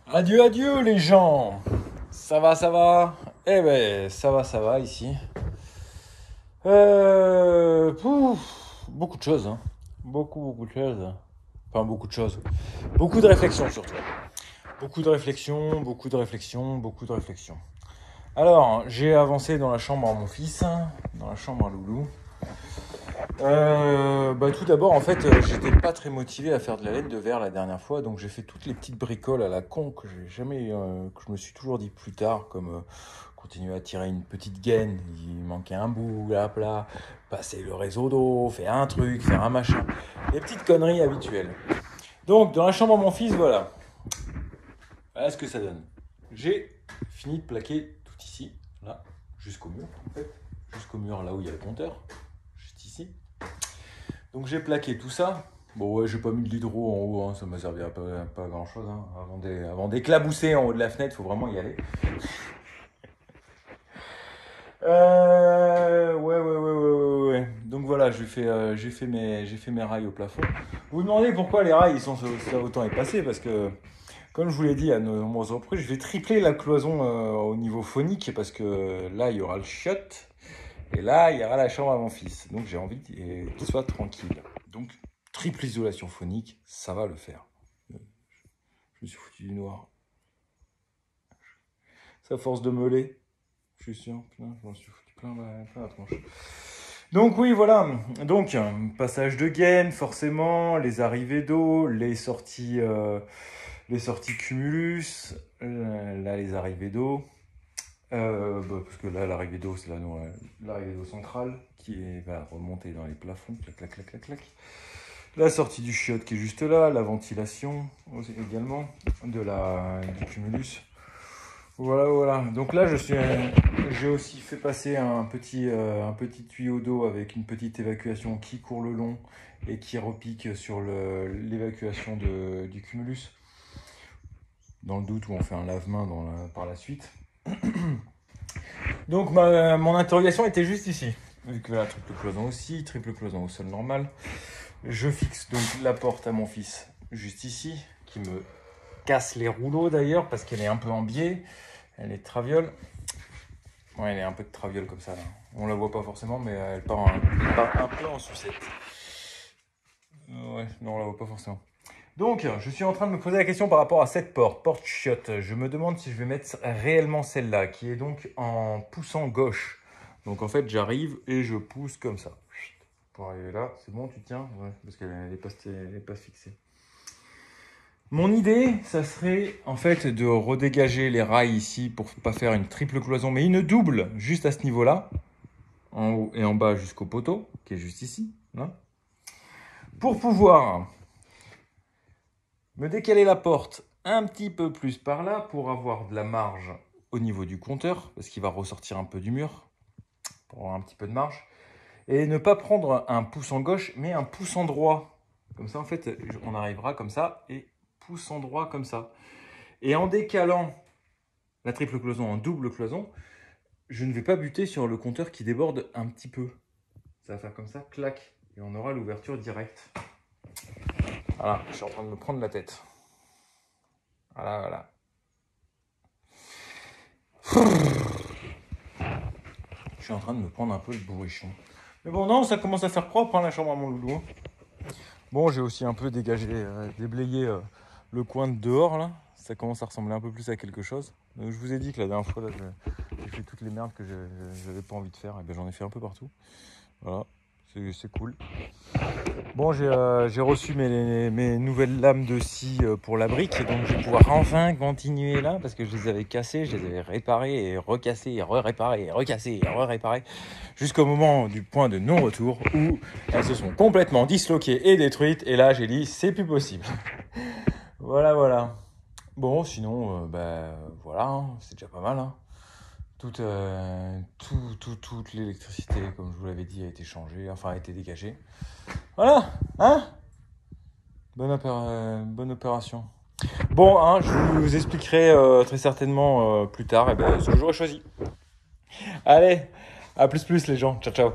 Adieu, adieu les gens. Ça va, ça va. Eh ben, ça va ici. Beaucoup de choses, hein. Beaucoup de choses. Enfin, beaucoup de choses. Beaucoup de réflexions surtout. Beaucoup de réflexions. Alors, j'ai avancé dans la chambre à mon fils, dans la chambre à Loulou. Tout d'abord, en fait, j'étais pas très motivé à faire de la laine de verre la dernière fois, donc j'ai fait toutes les petites bricoles à la con que j'ai jamais, que je me suis toujours dit plus tard, comme continuer à tirer une petite gaine, il manquait un bout, là, passer le réseau d'eau, faire un truc, faire un machin, les petites conneries habituelles. Donc, dans la chambre à mon fils, voilà ce que ça donne. J'ai fini de plaquer tout ici, là, jusqu'au mur, en fait, jusqu'au mur là où il y a le compteur, juste ici. Donc j'ai plaqué tout ça. Bon ouais, j'ai pas mis de l'hydro en haut, hein, ça m'a servi à pas grand chose. Hein. Avant d'éclabousser en haut de la fenêtre, il faut vraiment y aller. Ouais. Donc voilà, j'ai fait mes rails au plafond. Vous vous demandez pourquoi les rails ils sont ça autant espacés, parce que comme je vous l'ai dit à de nombreuses reprises, je vais tripler la cloison au niveau phonique, parce que là il y aura le chiotte. Et là, il y aura la chambre à mon fils. Donc, j'ai envie qu'il soit tranquille. Donc, triple isolation phonique, ça va le faire. Je me suis foutu du noir. C'est à force de meuler. Je suis sûr. Putain, je m'en suis foutu plein la tronche. Donc, oui, voilà. Donc, passage de gaine, forcément. Les arrivées d'eau, les sorties cumulus. Là, les arrivées d'eau. Parce que là, l'arrivée d'eau, c'est l'arrivée d'eau centrale qui va remonter dans les plafonds. Clac. La sortie du chiotte qui est juste là, la ventilation aussi, également du cumulus. Voilà. Donc là, j'ai aussi fait passer un petit tuyau d'eau avec une petite évacuation qui court le long et qui repique sur l'évacuation du cumulus. Dans le doute où on fait un lave-main par la suite. Donc mon interrogation était juste ici. Vu que la triple cloison aussi, triple cloison au sol normal. Je fixe donc la porte à mon fils juste ici, qui me casse les rouleaux d'ailleurs, parce qu'elle est un peu en biais. Elle est traviole. Ouais, elle est un peu de traviole comme ça là. On la voit pas forcément, mais elle part un peu en sucette. Ouais, non, on la voit pas forcément. Donc, je suis en train de me poser la question par rapport à cette porte chiotte. Je me demande si je vais mettre réellement celle-là, qui est donc en poussant gauche. Donc en fait, j'arrive et je pousse comme ça. Pour arriver là, c'est bon, tu tiens? Ouais, parce qu'elle n'est pas fixée. Mon idée, ça serait en fait de redégager les rails ici pour pas faire une triple cloison, mais une double, juste à ce niveau-là, en haut et en bas jusqu'au poteau, qui est juste ici, là. Pour pouvoir me décaler la porte un petit peu plus par là pour avoir de la marge au niveau du compteur, parce qu'il va ressortir un peu du mur, pour avoir un petit peu de marge. Et ne pas prendre un pouce en gauche, mais un pouce en droit. Comme ça, en fait, on arrivera comme ça, et pouce en droit comme ça. Et en décalant la triple cloison en double cloison, je ne vais pas buter sur le compteur qui déborde un petit peu. Ça va faire comme ça, clac, et on aura l'ouverture directe. Voilà, je suis en train de me prendre la tête. Voilà. Je suis en train de me prendre un peu le bourrichon. Mais bon, non, ça commence à faire propre, hein, la chambre à mon loulou. Bon, j'ai aussi un peu déblayé le coin de dehors, là. Ça commence à ressembler un peu plus à quelque chose. Donc, je vous ai dit que la dernière fois, j'ai fait toutes les merdes que j'avais pas envie de faire. Et bien, j'en ai fait un peu partout. Voilà, c'est cool. Bon, j'ai reçu mes nouvelles lames de scie pour la brique, et donc je vais pouvoir enfin continuer là, parce que je les avais cassées, je les avais réparées et recassées et réparées et recassées et réparées jusqu'au moment du point de non-retour où elles se sont complètement disloquées et détruites, et là j'ai dit c'est plus possible. Voilà. Bon, sinon, voilà, hein, c'est déjà pas mal. Hein. Toute l'électricité, comme je vous l'avais dit, a été changée, enfin a été dégagée. Voilà, hein? Bonne opération. Bon, hein, je vous expliquerai très certainement plus tard ce que j'aurais choisi. Allez, à plus les gens. Ciao.